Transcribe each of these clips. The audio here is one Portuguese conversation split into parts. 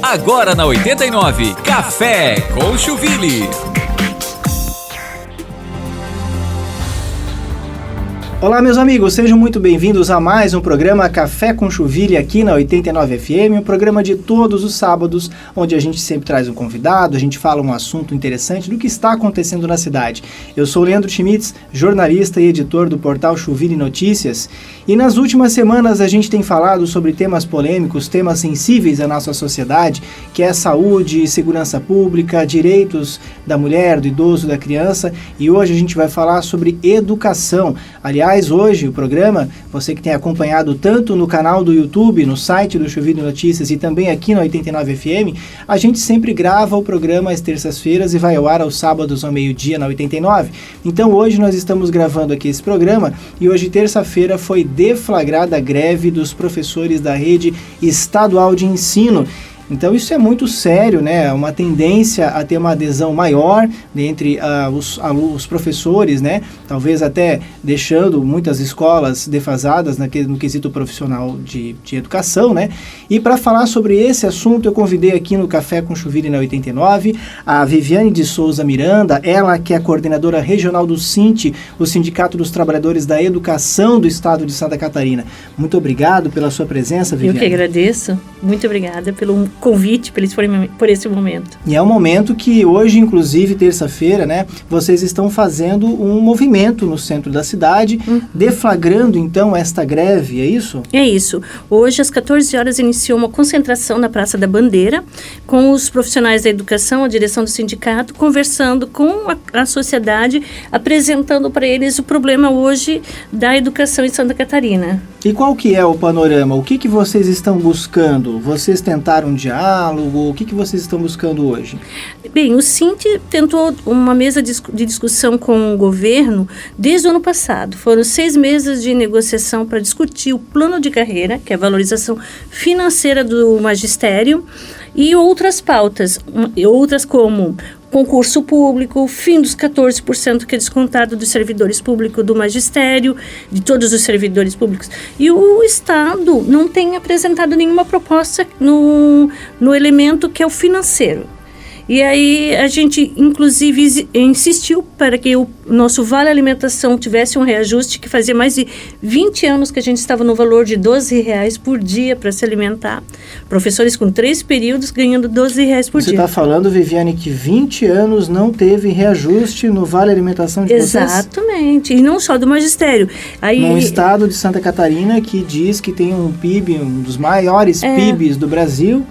Agora na 89, Café com Chuville. Olá, meus amigos, sejam muito bem-vindos a mais um programa Café com Chuville aqui na 89 FM, um programa de todos os sábados, onde a gente sempre traz um convidado, a gente fala um assunto interessante do que está acontecendo na cidade. Eu sou Leandro Schmitz, jornalista e editor do portal Chuville Notícias, e nas últimas semanas a gente tem falado sobre temas polêmicos, temas sensíveis à nossa sociedade, que é saúde, segurança pública, direitos da mulher, do idoso, da criança, e hoje a gente vai falar sobre educação. Aliás, hoje o programa, você que tem acompanhado tanto no canal do YouTube, no site do Chuville Notícias e também aqui na 89 FM, a gente sempre grava o programa às terças-feiras e vai ao ar aos sábados ao meio-dia na 89. Então hoje nós estamos gravando aqui esse programa e hoje, terça-feira, foi deflagrada a greve dos professores da rede estadual de ensino. Então isso é muito sério, né? É uma tendência a ter uma adesão maior entre os professores, né? Talvez até deixando muitas escolas defasadas no quesito profissional de educação, né? E para falar sobre esse assunto, eu convidei aqui no Café com Chuville na 89 a Viviane de Souza Miranda, ela que é coordenadora regional do SINT, o Sindicato dos Trabalhadores da Educação do Estado de Santa Catarina. Muito obrigado pela sua presença, Viviane. Eu que agradeço. Muito obrigada pelo convite por esse momento. E é um momento que hoje, inclusive, terça-feira, né, vocês estão fazendo um movimento no centro da cidade, deflagrando, então, esta greve, é isso? É isso. Hoje, às 14 horas, iniciou uma concentração na Praça da Bandeira, com os profissionais da educação, a direção do sindicato, conversando com a sociedade, apresentando para eles o problema hoje da educação em Santa Catarina. E qual que é o panorama? O que vocês estão buscando? Vocês tentaram diálogo? O que vocês estão buscando hoje? Bem, o SINT tentou uma mesa de discussão com o governo desde o ano passado. Foram 6 meses de negociação para discutir o plano de carreira, que é a valorização financeira do magistério, e outras pautas, outras como concurso público, fim dos 14% que é descontado dos servidores públicos do magistério, de todos os servidores públicos. E o Estado não tem apresentado nenhuma proposta no elemento que é o financeiro. E aí a gente, inclusive, insistiu para que o nosso Vale Alimentação tivesse um reajuste, que fazia mais de 20 anos que a gente estava no valor de R$12 por dia para se alimentar. Professores com 3 períodos ganhando R$12 por dia. Você está falando, Viviane, que 20 anos não teve reajuste no Vale Alimentação de vocês? Exatamente, e não só do magistério. Aí, no estado de Santa Catarina, que diz que tem um PIB, um dos maiores PIBs do Brasil.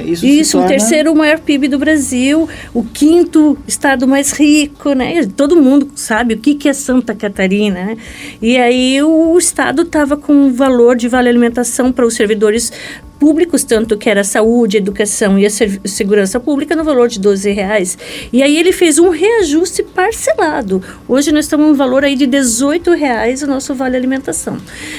Isso, o terceiro maior PIB do Brasil, o 5º estado mais rico, né? Todo mundo sabe o que é Santa Catarina, né? E aí o estado estava com um valor de vale alimentação para os servidores públicos, tanto que era a saúde, a educação e a segurança pública, no valor de R$12. E aí ele fez um reajuste parcelado. Hoje nós estamos no valor aí de R$18 o nosso vale alimentação.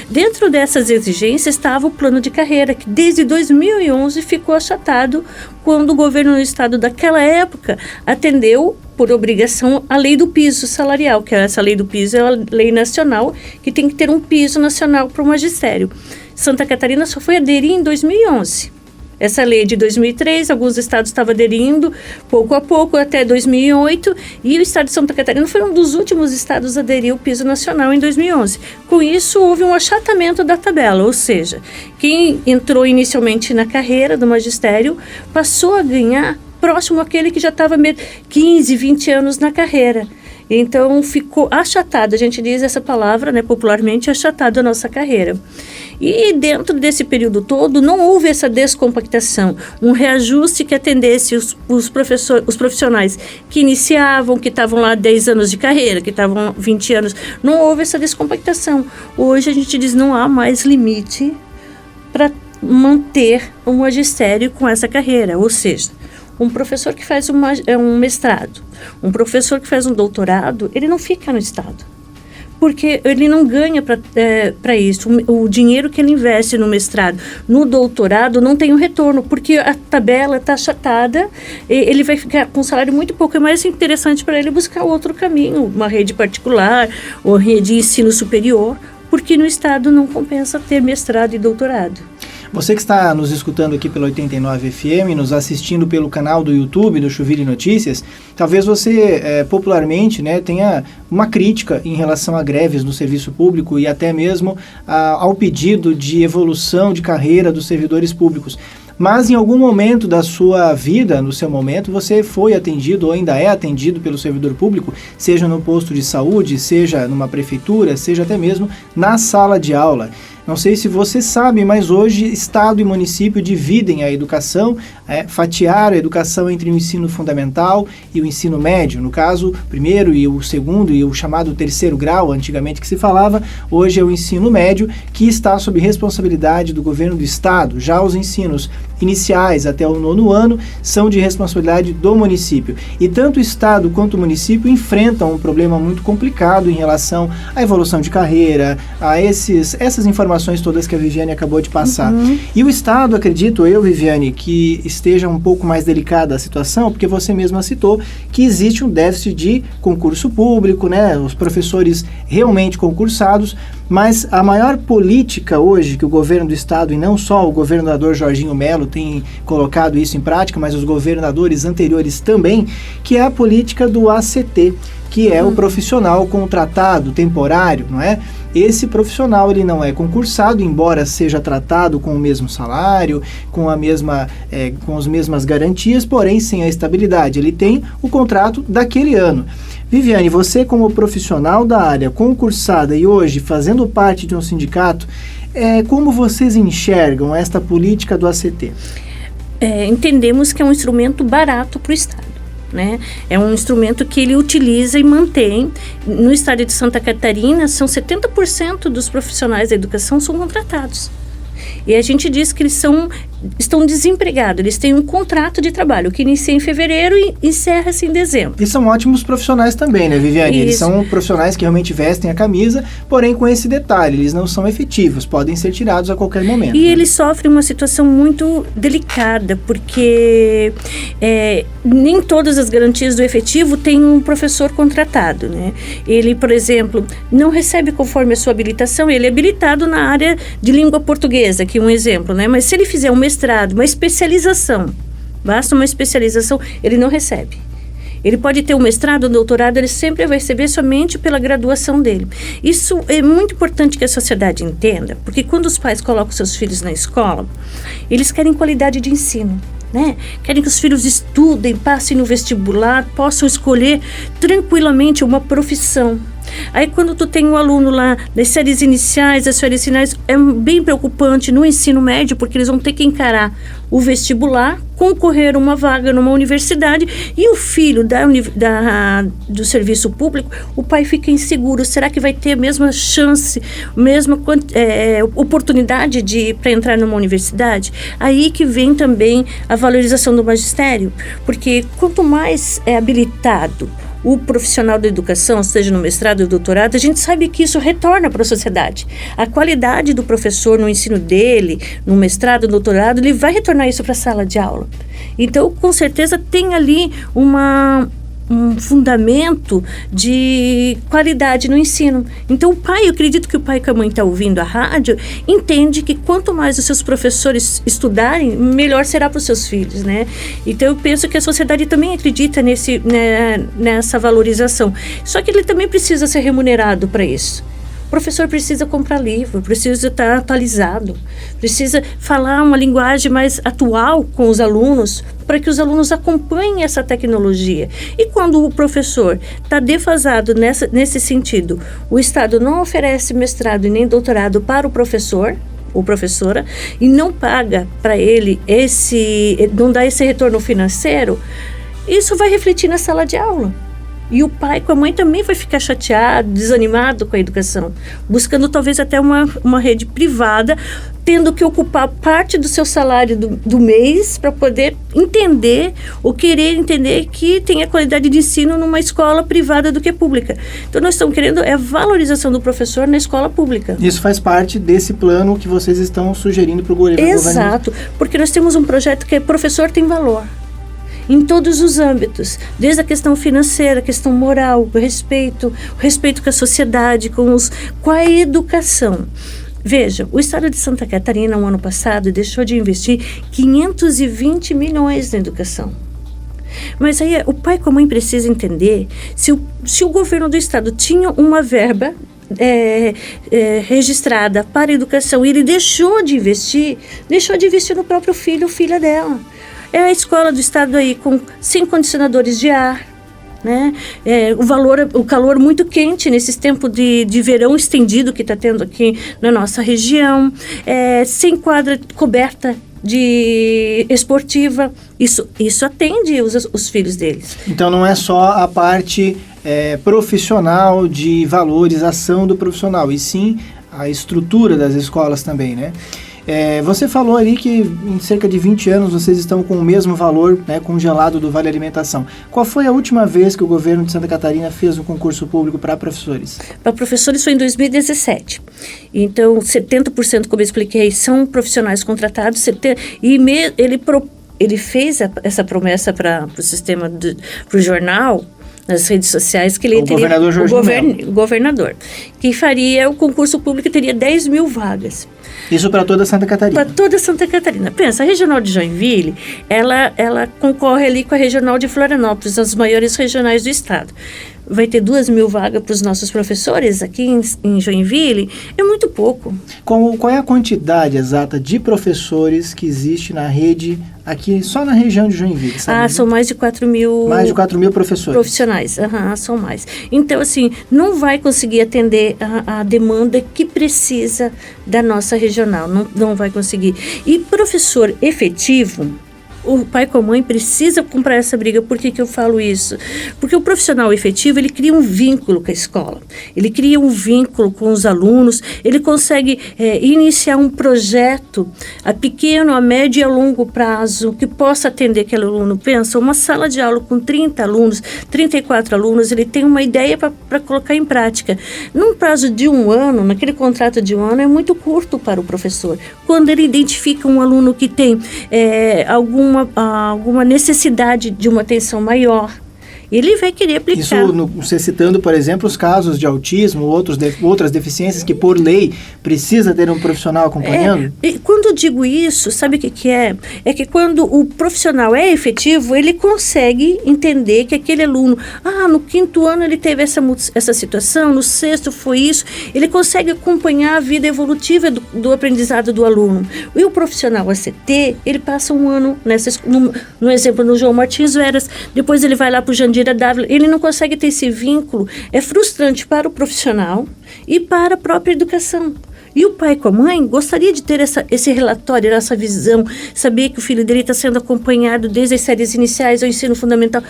Dentro dessas exigências estava o plano de carreira, que desde 2011 ficou achatado quando o governo do estado daquela época atendeu por obrigação a lei do piso salarial, que essa lei do piso é a lei nacional, que tem que ter um piso nacional para o magistério. Santa Catarina só foi aderir em 2011. Essa lei é de 2003, alguns estados estavam aderindo pouco a pouco até 2008, e o estado de Santa Catarina foi um dos últimos estados a aderir ao piso nacional em 2011. Com isso, houve um achatamento da tabela, ou seja, quem entrou inicialmente na carreira do magistério passou a ganhar próximo àquele que já estava 15, 20 anos na carreira. Então, ficou achatado, a gente diz essa palavra, né, popularmente, achatado a nossa carreira. E dentro desse período todo, não houve essa descompactação, um reajuste que atendesse os profissionais que iniciavam, que estavam lá 10 anos de carreira, que estavam 20 anos. Não houve essa descompactação. Hoje a gente diz não há mais limite para manter um magistério com essa carreira, ou seja, um professor que faz um mestrado, um professor que faz um doutorado, ele não fica no estado, porque ele não ganha para isso. O dinheiro que ele investe no mestrado, no doutorado, não tem um retorno, porque a tabela está achatada, ele vai ficar com um salário muito pouco. É mais interessante para ele buscar outro caminho, uma rede particular ou rede de ensino superior, porque no estado não compensa ter mestrado e doutorado. Você que está nos escutando aqui pela 89 FM, nos assistindo pelo canal do YouTube do Chuville Notícias, talvez você popularmente, né, tenha uma crítica em relação a greves no serviço público e até mesmo ao pedido de evolução de carreira dos servidores públicos. Mas em algum momento da sua vida, no seu momento, você foi atendido ou ainda é atendido pelo servidor público, seja no posto de saúde, seja numa prefeitura, seja até mesmo na sala de aula. Não sei se você sabe, mas hoje Estado e município dividem a educação, fatiaram a educação entre o ensino fundamental e o ensino médio. No caso, o primeiro e o segundo e o chamado terceiro grau, antigamente que se falava, hoje é o ensino médio, que está sob responsabilidade do governo do Estado. Já os ensinos iniciais até o 9º ano são de responsabilidade do município. E tanto o Estado quanto o município enfrentam um problema muito complicado em relação à evolução de carreira, a essas informações todas que a Viviane acabou de passar. E o Estado, acredito eu, Viviane, que esteja um pouco mais delicada a situação, porque você mesma citou que existe um déficit de concurso público, né? Os professores realmente concursados, mas a maior política hoje que o governo do Estado, e não só o governador Jorginho Melo tem colocado isso em prática, mas os governadores anteriores também, que é a política do ACT, que é o profissional contratado, temporário, não é? Esse profissional, ele não é concursado, embora seja tratado com o mesmo salário, com as mesmas garantias, porém sem a estabilidade. Ele tem o contrato daquele ano. Viviane, você como profissional da área, concursada e hoje fazendo parte de um sindicato, como vocês enxergam esta política do ACT? Entendemos que é um instrumento barato para o Estado. Né? É um instrumento que ele utiliza e mantém. No estado de Santa Catarina, são 70% dos profissionais da educação são contratados. E a gente diz que eles estão desempregados, eles têm um contrato de trabalho que inicia em fevereiro e encerra-se em dezembro. E são ótimos profissionais também, né, Viviane? Isso. Eles são profissionais que realmente vestem a camisa, porém com esse detalhe, eles não são efetivos, podem ser tirados a qualquer momento. E eles sofrem uma situação muito delicada, porque nem todas as garantias do efetivo têm um professor contratado, né? Ele, por exemplo, não recebe conforme a sua habilitação, ele é habilitado na área de língua portuguesa, aqui um exemplo, né? Mas se ele fizer um mestrado, uma especialização, basta uma especialização, ele não recebe. Ele pode ter um mestrado, um doutorado, ele sempre vai receber somente pela graduação dele. Isso é muito importante que a sociedade entenda, porque quando os pais colocam seus filhos na escola, eles querem qualidade de ensino, né? Querem que os filhos estudem, passem no vestibular, possam escolher tranquilamente uma profissão. Aí quando tu tem um aluno lá das séries iniciais, das séries finais, é bem preocupante no ensino médio, porque eles vão ter que encarar o vestibular, concorrer a uma vaga numa universidade, e o filho do serviço público, o pai fica inseguro, será que vai ter a mesma chance, mesma oportunidade para entrar numa universidade? Aí que vem também a valorização do magistério, porque quanto mais é habilitado o profissional da educação, seja no mestrado ou doutorado, a gente sabe que isso retorna para a sociedade. A qualidade do professor no ensino dele, no mestrado, no doutorado, ele vai retornar isso para a sala de aula. Então, com certeza, tem ali um fundamento de qualidade no ensino. Então, eu acredito que o pai que a mãe está ouvindo a rádio, entende que quanto mais os seus professores estudarem, melhor será para os seus filhos, né? Então, eu penso que a sociedade também acredita nessa valorização. Só que ele também precisa ser remunerado para isso. O professor precisa comprar livro, precisa estar atualizado, precisa falar uma linguagem mais atual com os alunos, para que os alunos acompanhem essa tecnologia. E quando o professor está defasado nesse sentido, o Estado não oferece mestrado e nem doutorado para o professor ou professora, e não paga para ele não dá esse retorno financeiro, isso vai refletir na sala de aula. E o pai com a mãe também vai ficar chateado, desanimado com a educação, buscando talvez até uma rede privada, tendo que ocupar parte do seu salário do mês para poder querer entender que tem a qualidade de ensino numa escola privada do que pública. Então, nós estamos querendo a valorização do professor na escola pública. Isso faz parte desse plano que vocês estão sugerindo para o governo. Exato, porque nós temos um projeto que é professor tem valor. Em todos os âmbitos, desde a questão financeira, a questão moral, o respeito com a sociedade, com a educação. Veja, o estado de Santa Catarina, no ano passado, deixou de investir 520 milhões na educação. Mas aí o pai com a mãe precisa entender se o governo do estado tinha uma verba registrada para a educação e ele deixou de investir no próprio filho ou filha dela. É a escola do estado aí sem condicionadores de ar, né? O calor muito quente nesses tempos de verão estendido que está tendo aqui na nossa região, sem quadra coberta de esportiva. Isso atende os filhos deles. Então não é só a parte profissional de valorização do profissional, e sim a estrutura das escolas também, né? Você falou ali que em cerca de 20 anos vocês estão com o mesmo valor, né, congelado do Vale Alimentação. Qual foi a última vez que o governo de Santa Catarina fez um concurso público para professores? Para professores foi em 2017. Então, 70%, como eu expliquei, são profissionais contratados. Ele fez essa promessa para o sistema, para o jornal, nas redes sociais, que ele teria o governador, que faria o concurso público, teria 10 mil vagas. Isso para toda Santa Catarina? Para toda Santa Catarina. Pensa, a Regional de Joinville, ela concorre ali com a Regional de Florianópolis, as maiores regionais do estado. Vai ter 2 mil vagas para os nossos professores aqui em Joinville, é muito pouco. Qual é a quantidade exata de professores que existe na rede aqui, só na região de Joinville? Sabe? São mais de 4 mil... Mais de 4 mil professores. Profissionais, são mais. Então, assim, não vai conseguir atender a demanda que precisa da nossa regional, não vai conseguir. E professor efetivo... O pai com a mãe precisa comprar essa briga. Por que eu falo isso? Porque o profissional efetivo, ele cria um vínculo com a escola. Ele cria um vínculo com os alunos. Ele consegue iniciar um projeto a pequeno, a médio e a longo prazo que possa atender aquele aluno. Pensa, uma sala de aula com 30 alunos, 34 alunos, ele tem uma ideia para colocar em prática. Num prazo de 1 ano, naquele contrato de 1 ano, é muito curto para o professor. Quando ele identifica um aluno que tem alguma necessidade de uma atenção maior, ele vai querer aplicar. Isso, você citando, por exemplo, os casos de autismo, outras deficiências que, por lei, precisa ter um profissional acompanhando? Quando eu digo isso, sabe o que é? É que quando o profissional é efetivo, ele consegue entender que aquele aluno, no 5º ano ele teve essa situação, no 6º foi isso, ele consegue acompanhar a vida evolutiva do aprendizado do aluno. E o profissional ACT, ele passa 1 ano, no exemplo, no João Martins Veras, depois ele vai lá para o Jandira Dávila, ele não consegue ter esse vínculo. É frustrante para o profissional e para a própria educação. E o pai com a mãe gostaria de ter esse relatório, essa visão, saber que o filho dele está sendo acompanhado desde as séries iniciais ao ensino fundamental.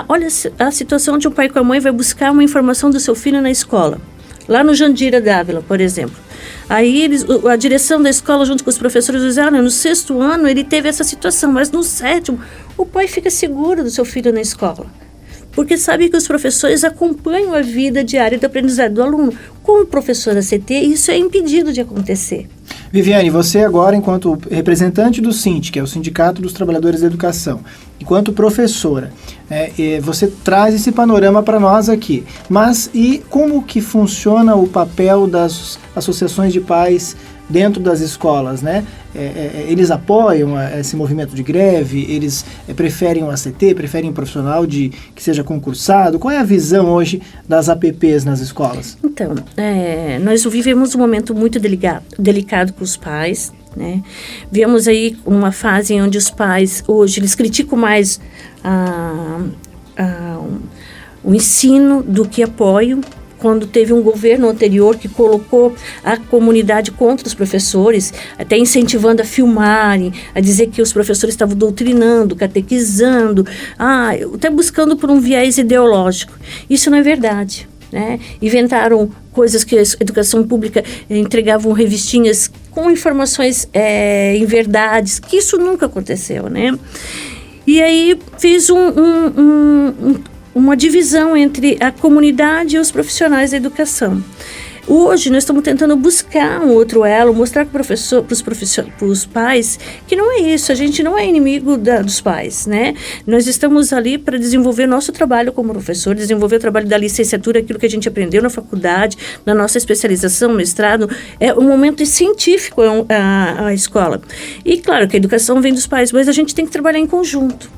Olha a situação onde o pai com a mãe vai buscar uma informação do seu filho na escola. Lá no Jandira Dávila, por exemplo. Aí a direção da escola, junto com os professores, dizem, no 6º ano ele teve essa situação, mas no 7º, o pai fica seguro do seu filho na escola. Porque sabe que os professores acompanham a vida diária do aprendizado do aluno. Com o professor ACT, isso é impedido de acontecer. Viviane, você agora, enquanto representante do SINT, que é o Sindicato dos Trabalhadores da Educação, enquanto professora, você traz esse panorama para nós aqui. Mas e como que funciona o papel das associações de pais dentro das escolas, né? Eles apoiam esse movimento de greve? Eles preferem o ACT, preferem um profissional que seja concursado? Qual é a visão hoje das APPs nas escolas? Então, nós vivemos um momento muito delicado com os pais, né? Vemos aí uma fase onde os pais, hoje, eles criticam mais o ensino do que apoiam. Quando teve um governo anterior que colocou a comunidade contra os professores, até incentivando a filmarem, a dizer que os professores estavam doutrinando, catequizando, até buscando por um viés ideológico. Isso não é verdade, né? Inventaram coisas que a educação pública entregavam revistinhas com informações inverdades, que isso nunca aconteceu, né? E aí fiz uma divisão entre a comunidade e os profissionais da educação. Hoje nós estamos tentando buscar um outro elo, mostrar para os pais que não é isso, a gente não é inimigo dos pais, né? Nós estamos ali para desenvolver nosso trabalho como professor, desenvolver o trabalho da licenciatura, aquilo que a gente aprendeu na faculdade, na nossa especialização, mestrado, é um momento científico a escola. E claro que a educação vem dos pais, mas a gente tem que trabalhar em conjunto.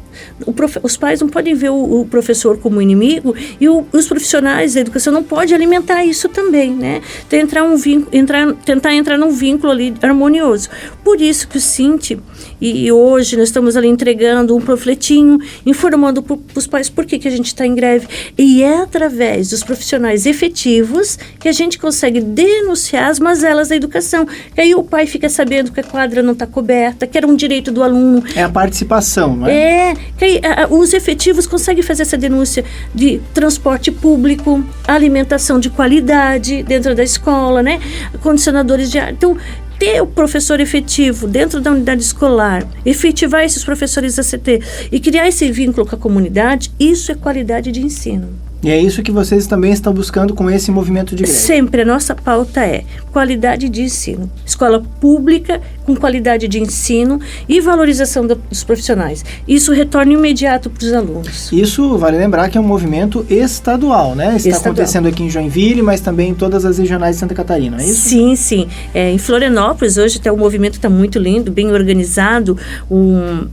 Os pais não podem ver o professor como inimigo e os profissionais da educação não podem alimentar isso também, né? Tentar entrar num vínculo ali harmonioso. Por isso que o Cinti, e hoje nós estamos ali entregando um panfletinho, informando para os pais por que a gente está em greve. E é através dos profissionais efetivos que a gente consegue denunciar as mazelas da educação. E aí o pai fica sabendo que a quadra não está coberta, que era um direito do aluno. É a participação, não é? Que aí, os efetivos conseguem fazer essa denúncia de transporte público, alimentação de qualidade dentro da escola, né? Condicionadores de ar. Então, ter o professor efetivo dentro da unidade escolar, efetivar esses professores ACT e criar esse vínculo com a comunidade, isso é qualidade de ensino. E é isso que vocês também estão buscando com esse movimento de greve. Sempre a nossa pauta é qualidade de ensino. Escola pública com qualidade de ensino e valorização dos profissionais. Isso retorna imediato para os alunos. Isso, vale lembrar que é um movimento estadual, né? Está acontecendo aqui em Joinville, mas também em todas as regionais de Santa Catarina, é isso? Sim, sim. Em Florianópolis, hoje até o movimento está muito lindo, bem organizado.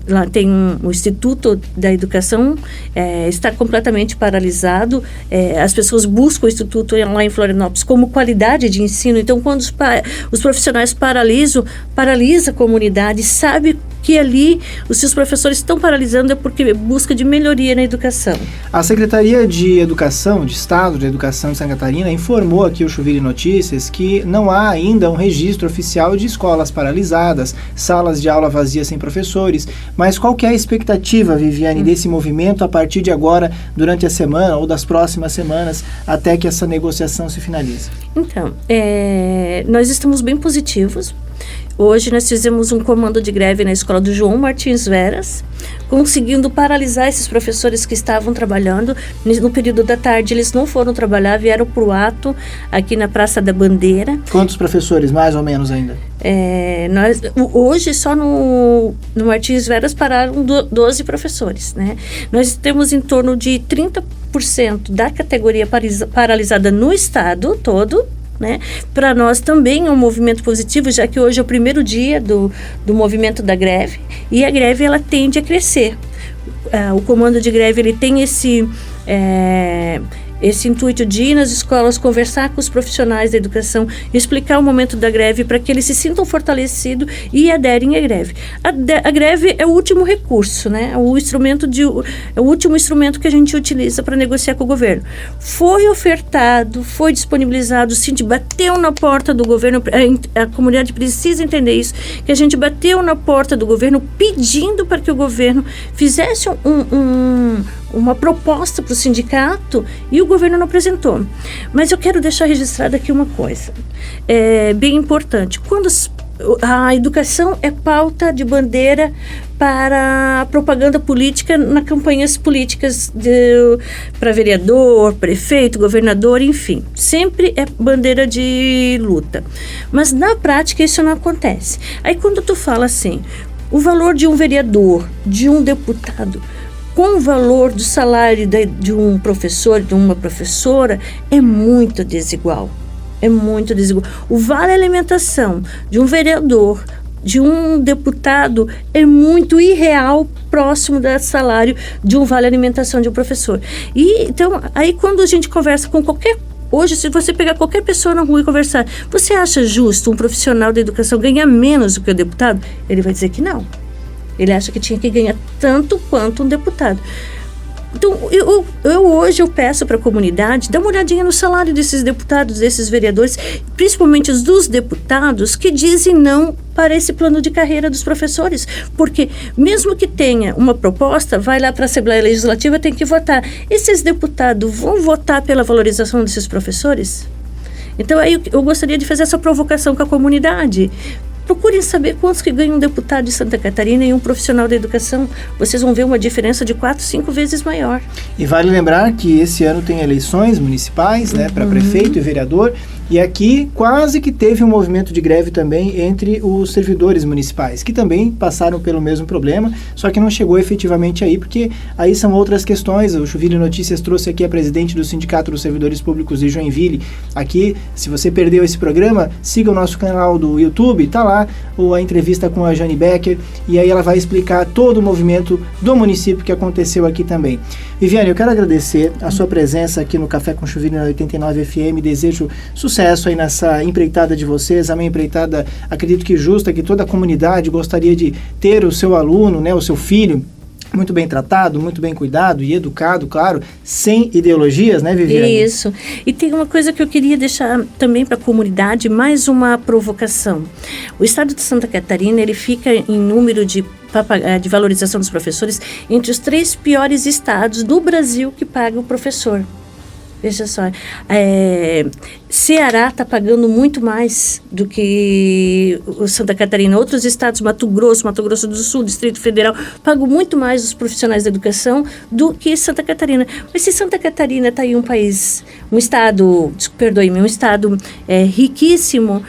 Lá tem o Instituto da Educação, está completamente paralisado. As pessoas buscam o Instituto lá em Florianópolis como qualidade de ensino. Então, quando os profissionais paralisa a comunidade, sabe que ali os seus professores estão paralisando é porque busca de melhoria na educação. A Secretaria de Educação, de Estado de Educação de Santa Catarina, informou aqui o Chuville Notícias que não há ainda um registro oficial de escolas paralisadas, salas de aula vazias sem professores, mas qual que é a expectativa, Viviane, desse movimento a partir de agora, durante a semana ou das próximas semanas, até que essa negociação se finalize? Então, nós estamos bem positivos. Hoje nós fizemos um comando de greve na escola do João Martins Veras, conseguindo paralisar esses professores que estavam trabalhando. No período da tarde eles não foram trabalhar, vieram para o ato aqui na Praça da Bandeira. Quantos professores, mais ou menos ainda? Hoje só no Martins Veras pararam 12 professores, né? Nós temos em torno de 30% da categoria paralisada no estado todo, né? Para nós também é um movimento positivo, já que hoje é o primeiro dia do movimento da greve e a greve ela tende a crescer. O comando de greve ele tem esse intuito de ir nas escolas, conversar com os profissionais da educação, explicar o momento da greve para que eles se sintam fortalecidos e aderem à greve. A greve é o último recurso, né? É o último instrumento que a gente utiliza para negociar com o governo. Foi ofertado, foi disponibilizado, o Cinti bateu na porta do governo, a comunidade precisa entender isso, que a gente bateu na porta do governo pedindo para que o governo fizesse uma proposta para o sindicato e o governo não apresentou. Mas eu quero deixar registrado aqui uma coisa bem importante. Quando a educação é pauta de bandeira para propaganda política nas campanhas políticas para vereador, prefeito, governador, enfim. Sempre é bandeira de luta. Mas na prática isso não acontece. Aí quando tu fala assim, o valor de um vereador, de um deputado, com o valor do salário de um professor, de uma professora, é muito desigual. É muito desigual. O vale alimentação de um vereador, de um deputado, é muito irreal próximo do salário de um vale alimentação de um professor. E então, aí quando a gente conversa com hoje, se você pegar qualquer pessoa na rua e conversar, você acha justo um profissional da educação ganhar menos do que o deputado? Ele vai dizer que não. Ele acha que tinha que ganhar tanto quanto um deputado. Então, hoje eu peço para a comunidade, dá uma olhadinha no salário desses deputados, desses vereadores, principalmente os dos deputados que dizem não para esse plano de carreira dos professores. Porque mesmo que tenha uma proposta, vai lá para a Assembleia Legislativa, tem que votar. Esses deputados vão votar pela valorização desses professores? Então, aí eu gostaria de fazer essa provocação com a comunidade. Procurem saber quantos que ganha um deputado de Santa Catarina e um profissional da educação. Vocês vão ver uma diferença de 4, 5 vezes maior. E vale lembrar que esse ano tem eleições municipais, né, para prefeito e vereador. E aqui quase que teve um movimento de greve também entre os servidores municipais, que também passaram pelo mesmo problema, só que não chegou efetivamente aí, porque aí são outras questões. O Chuvilho Notícias trouxe aqui a presidente do Sindicato dos Servidores Públicos de Joinville. Aqui, se você perdeu esse programa, siga o nosso canal do YouTube, tá lá a entrevista com a Jane Becker, e aí ela vai explicar todo o movimento do município que aconteceu aqui também. Viviane, eu quero agradecer a sua presença aqui no Café com Chuvilho na 89 FM, desejo sucesso aí nessa empreitada de vocês, a minha empreitada, acredito que justa, que toda a comunidade gostaria de ter o seu aluno, né, o seu filho, muito bem tratado, muito bem cuidado e educado, claro, sem ideologias, né, Viviane? Isso. E tem uma coisa que eu queria deixar também para a comunidade, mais uma provocação. O estado de Santa Catarina, ele fica em número de valorização dos professores entre os 3 piores estados do Brasil que pagam o professor. Veja só, Ceará está pagando muito mais do que o Santa Catarina. Outros estados, Mato Grosso do Sul, Distrito Federal, pagam muito mais os profissionais da educação do que Santa Catarina. Mas se Santa Catarina está aí um estado riquíssimo,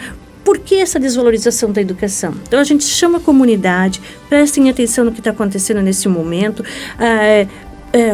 por que essa desvalorização da educação? Então a gente chama a comunidade, prestem atenção no que está acontecendo nesse momento,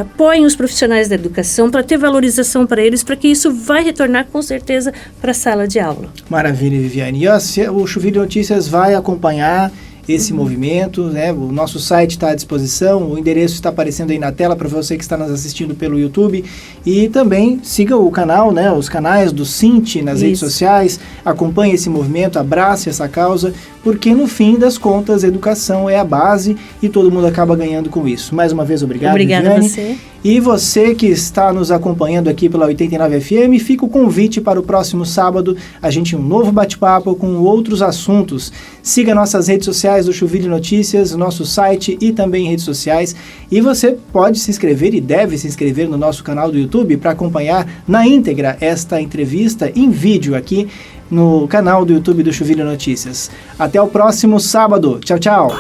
apoiem os profissionais da educação para ter valorização para eles, para que isso vai retornar com certeza para a sala de aula. Maravilha, Viviane. E o Chuvilho Notícias vai acompanhar esse movimento, né? O nosso site está à disposição, o endereço está aparecendo aí na tela para você que está nos assistindo pelo YouTube, e também siga o canal, né? Os canais do Sint nas redes sociais, acompanhe esse movimento, abrace essa causa, porque no fim das contas, educação é a base e todo mundo acaba ganhando com isso. Mais uma vez, obrigado, Obrigada Viviane. a você. E você que está nos acompanhando aqui pela 89 FM, fica o convite para o próximo sábado, a gente um novo bate-papo com outros assuntos. Siga nossas redes sociais do Chuvilho Notícias, nosso site e também redes sociais. E você pode se inscrever e deve se inscrever no nosso canal do YouTube para acompanhar na íntegra esta entrevista em vídeo aqui no canal do YouTube do Chuvilho Notícias. Até o próximo sábado. Tchau, tchau.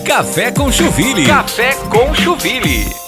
Café com Chuvilho. Café com Chuvilho.